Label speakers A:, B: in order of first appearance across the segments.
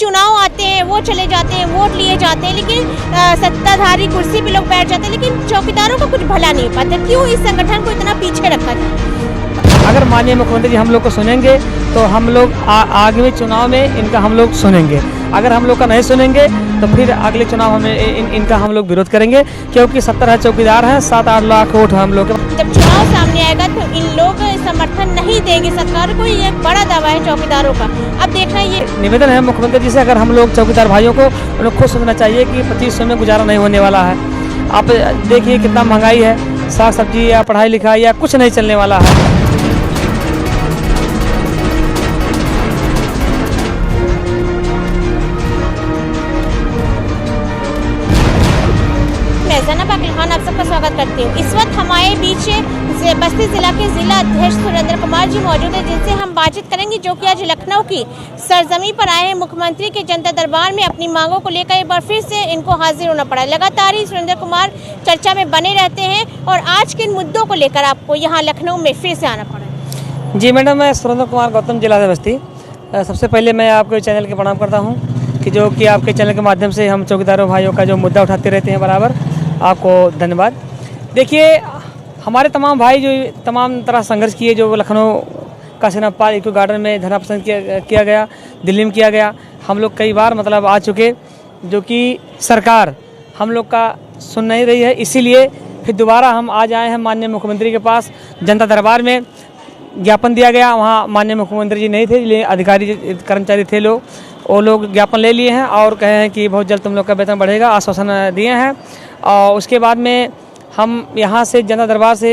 A: चुनाव आते हैं, वो चले जाते हैं, वोट लिए जाते हैं, लेकिन सत्ताधारी कुर्सी पे लोग बैठ जाते हैं, लेकिन चौकीदारों का कुछ भला नहीं हो पाता। क्यों इस संगठन को इतना पीछे रखा जाए?
B: अगर माननीय मुख्यमंत्री जी हम लोग को सुनेंगे तो हम लोग आगामी चुनाव में इनका हम लोग सुनेंगे। अगर हम लोग का नहीं सुनेंगे तो फिर अगले चुनाव हमें इनका हम लोग विरोध करेंगे, क्योंकि 70 चौकीदार हैं, 7-8 लाख वोट हम लोग के।
A: जब चुनाव सामने आएगा तो इन लोग समर्थन नहीं देंगे सरकार को, ये एक बड़ा दावा है चौकीदारों का। अब देखना ये
B: निवेदन है मुख्यमंत्री जी से, अगर हम लोग चौकीदार भाइयों को उन लोग खुद सोचना चाहिए कि 2500 में गुजारा नहीं होने वाला है। आप देखिए कितना महंगाई है, साग सब्जी या पढ़ाई लिखाई या कुछ नहीं चलने वाला है।
A: आप सबका स्वागत करती हूँ। इस वक्त हमारे बीच बस्ती जिला के जिला अध्यक्ष सुरेंद्र कुमार जी मौजूद है, जिनसे हम बातचीत करेंगे, जो कि आज लखनऊ की सरजमी पर आए हैं। मुख्यमंत्री के जनता दरबार में अपनी मांगों को लेकर एक बार फिर से इनको हाजिर होना पड़ा। लगातार ही सुरेंद्र कुमार चर्चा में बने रहते हैं और आज किन मुद्दों को लेकर आपको यहाँ लखनऊ में फिर से आना पड़ा?
B: जी मैडम, मैं सुरेंद्र कुमार गौतम, जिला बस्ती। सबसे पहले मैं आपके चैनल के प्रणाम करता हूँ कि जो कि आपके चैनल के माध्यम से हम चौकीदारों भाइयों का जो मुद्दा उठाते रहते हैं बराबर। आपको धन्यवाद। देखिए, हमारे तमाम भाई जो तमाम तरह संघर्ष किए, जो Lucknow Kashinath park eco garden में धरना पसंद किया गया, दिल्ली में किया गया, हम लोग कई बार मतलब आ चुके, जो कि सरकार हम लोग का सुन नहीं रही है। इसीलिए फिर दोबारा हम आज आए हैं माननीय मुख्यमंत्री के पास। जनता दरबार में ज्ञापन दिया गया, वहाँ माननीय मुख्यमंत्री जी नहीं थे, अधिकारी कर्मचारी थे लोग, वो लोग ज्ञापन ले लिए हैं और कहे हैं कि बहुत जल्द तुम लोग का वेतन बढ़ेगा, आश्वासन दिए हैं। और उसके बाद में हम यहाँ से जनता दरबार से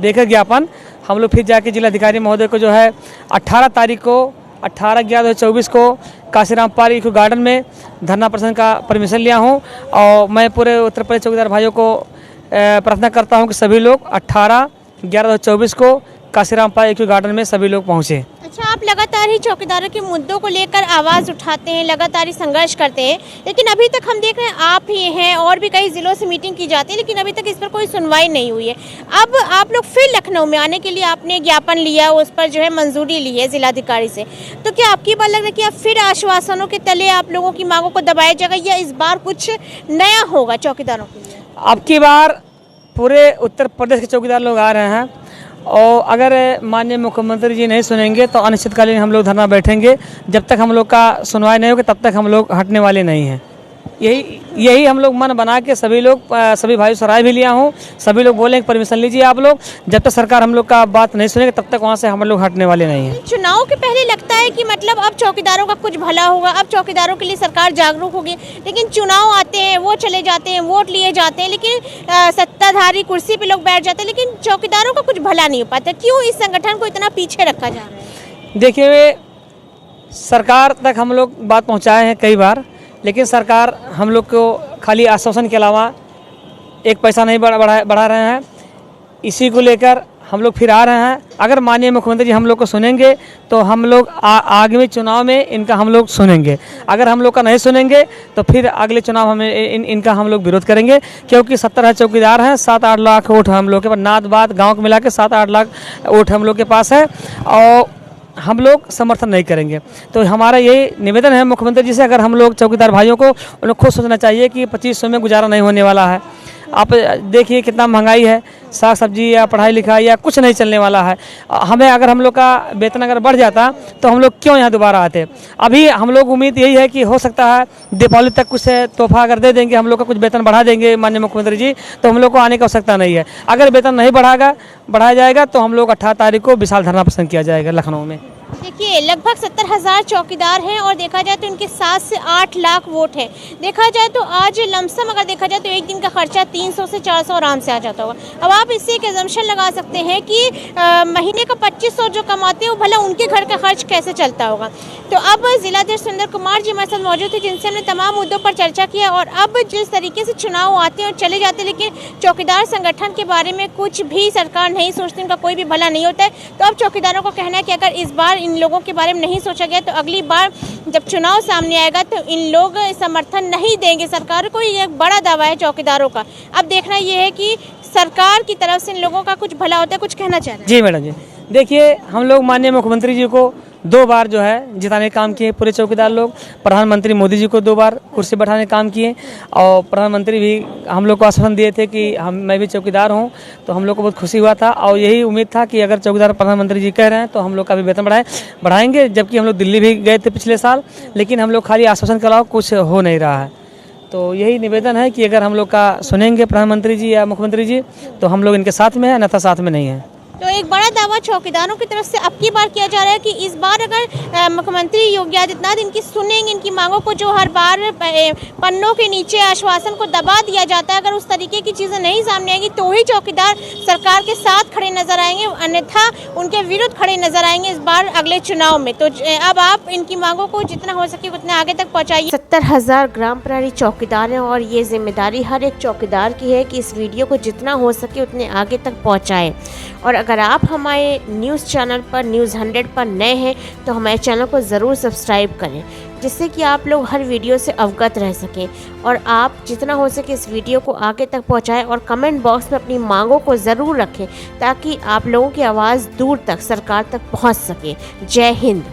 B: देकर ज्ञापन हम लोग फिर जाके जिलाधिकारी महोदय को जो है 18 तारीख को 18/11/2024 को काशीराम पार्क इको गार्डन में धरना प्रदर्शन का परमिशन लिया हूँ। और मैं पूरे उत्तर प्रदेश चौकीदार भाइयों को प्रार्थना करता हूँ कि सभी लोग 18/11/2024 को काशीराम पार्क इको गार्डन में सभी लोग पहुँचे।
A: अच्छा, आप लगातार ही चौकीदारों के मुद्दों को लेकर आवाज़ उठाते हैं, लगातार ही संघर्ष करते हैं, लेकिन अभी तक हम देख रहे हैं आप ही हैं और भी कई जिलों से मीटिंग की जाती है, लेकिन अभी तक इस पर कोई सुनवाई नहीं हुई है। अब आप लोग फिर लखनऊ में आने के लिए आपने ज्ञापन लिया, उस पर जो है मंजूरी ली है जिलाधिकारी से, तो क्या आपकी बात लग रहा है कि अब फिर आश्वासनों के तले आप लोगों की मांगों को दबाया जाएगा, या इस बार कुछ नया होगा चौकीदारों के लिए?
B: अब की बार पूरे उत्तर प्रदेश के चौकीदार लोग आ रहे हैं, और अगर माननीय मुख्यमंत्री जी नहीं सुनेंगे तो अनिश्चितकालीन हम लोग धरना बैठेंगे। जब तक हम लोग का सुनवाई नहीं होगी तब तक हम लोग हटने वाले नहीं हैं। यही हम लोग मन बना के सभी भाई से राय भी लिया हूँ। सभी लोग बोले परमिशन लीजिए आप लोग, जब तक सरकार हम लोग का बात नहीं सुनेगी तब तक वहाँ से हम लोग हटने वाले नहीं हैं।
A: चुनाव के पहले लगता है कि मतलब अब चौकीदारों का कुछ भला होगा, अब चौकीदारों के लिए सरकार जागरूक होगी, लेकिन चुनाव आते हैं, वो चले जाते हैं, वोट लिए जाते हैं, लेकिन सत्ताधारी कुर्सी पे लोग बैठ जाते हैं, लेकिन चौकीदारों का कुछ भला नहीं हो पाता। क्यों इस संगठन को इतना पीछे रखा जा रहा है?
B: देखिए, सरकार तक हम लोग बात पहुँचाए हैं कई बार, लेकिन सरकार हम लोग को खाली आश्वासन के अलावा एक पैसा नहीं बढ़ा रहे हैं। इसी को लेकर हम लोग फिर आ रहे हैं। अगर माननीय मुख्यमंत्री जी हम लोग को सुनेंगे तो हम लोग आगामी चुनाव में इनका हम लोग सुनेंगे। अगर हम लोग का नहीं सुनेंगे तो फिर अगले चुनाव हमें इनका हम लोग विरोध करेंगे, क्योंकि 70 चौकीदार हैं, 7-8 लाख वोट हम लोग के पास, नात बात गाँव को मिला के 7-8 लाख वोट हम लोग के पास है, और हम लोग समर्थन नहीं करेंगे। तो हमारा यही निवेदन है मुख्यमंत्री जी से, अगर हम लोग चौकीदार भाइयों को उन लोग खुद सोचना चाहिए कि 2500 में गुजारा नहीं होने वाला है। आप देखिए कितना महंगाई है, साग सब्जी या पढ़ाई लिखाई या कुछ नहीं चलने वाला है। हमें अगर हम लोग का वेतन अगर बढ़ जाता तो हम लोग क्यों यहाँ दोबारा आते। अभी हम लोग उम्मीद यही है कि हो सकता है दीपावली तक कुछ तोहफा अगर दे देंगे, हम लोग का कुछ वेतन बढ़ा देंगे माननीय मुख्यमंत्री जी, तो हम लोग को आने की आवश्यकता नहीं है। अगर वेतन नहीं बढ़ाया जाएगा तो हम लोग 18 तारीख को विशाल धरना पसंद किया जाएगा लखनऊ में।
A: देखिए, लगभग 70,000 चौकीदार हैं और देखा जाए तो इनके 7 से 8 लाख वोट हैं। देखा जाए तो आज लमसम अगर देखा जाए तो एक दिन का खर्चा 300 से 400 आराम से आ जाता होगा। अब आप इससे एक एजम्पशन लगा सकते हैं कि महीने का 2500 जो कमाते हैं वो भला उनके घर का खर्च कैसे चलता होगा। तो अब जिलाध्यक्ष सुरेंद्र कुमार जी हमारे साथ मौजूद थे, जिनसे हमने तमाम मुद्दों पर चर्चा किया। और अब जिस तरीके से चुनाव आते हैं और चले जाते हैं, लेकिन चौकीदार संगठन के बारे में कुछ भी सरकार नहीं सोचती, उनका कोई भी भला नहीं होता है। तो अब चौकीदारों को कहना है कि अगर इस बार इन लोगों के बारे में नहीं सोचा गया तो अगली बार जब चुनाव सामने आएगा तो इन लोग समर्थन नहीं देंगे सरकार को। ये एक बड़ा दावा है चौकीदारों का। अब देखना ये है कि सरकार की तरफ से इन लोगों का कुछ भला होता है। कुछ कहना चाह रहे हैं?
B: जी मैडम जी, देखिए, हम लोग माननीय मुख्यमंत्री जी को 2 बार जो है जिताने का काम किए पूरे चौकीदार लोग। प्रधानमंत्री मोदी जी को 2 बार कुर्सी बैठाने का काम किए और प्रधानमंत्री भी हम लोग को आश्वासन दिए थे कि मैं भी चौकीदार हूँ, तो हम लोग को बहुत खुशी हुआ था और यही उम्मीद था कि अगर चौकीदार प्रधानमंत्री जी कह रहे हैं तो हम लोग का भी वेतन बढ़ाएंगे। जबकि हम लोग दिल्ली भी गए थे पिछले साल, लेकिन हम लोग खाली आश्वासन के अलावा कुछ हो नहीं रहा है। तो यही निवेदन है कि अगर हम लोग का सुनेंगे प्रधानमंत्री जी या मुख्यमंत्री जी तो हम लोग इनके साथ में हैं, अन्यथा साथ में नहीं है।
A: तो एक बड़ा दावा चौकीदारों की तरफ से अब की बार किया जा रहा है कि इस बार अगर मुख्यमंत्री योगी आदित्यनाथ इनकी सुनेंगे, इनकी मांगों को जो हर बार पन्नों के नीचे आश्वासन को दबा दिया जाता है, अगर उस तरीके की चीज़ें नहीं सामने आएंगी तो ही चौकीदार सरकार के साथ खड़े नजर आएंगे, अन्यथा उनके विरुद्ध खड़े नजर आएंगे इस बार अगले चुनाव में। तो अब आप इनकी मांगों को जितना हो सके उतने आगे तक पहुँचाइए। 70,000 ग्राम प्रहरी चौकीदार हैं और ये जिम्मेदारी हर एक चौकीदार की है कि इस वीडियो को जितना हो सके उतने आगे तक पहुँचाएँ। और अगर आप हमारे न्यूज़ चैनल पर न्यूज़ 100 पर नए हैं तो हमारे चैनल को ज़रूर सब्सक्राइब करें, जिससे कि आप लोग हर वीडियो से अवगत रह सकें। और आप जितना हो सके इस वीडियो को आगे तक पहुंचाएं और कमेंट बॉक्स में अपनी मांगों को ज़रूर रखें ताकि आप लोगों की आवाज़ दूर तक सरकार तक पहुंच सके। जय हिंद।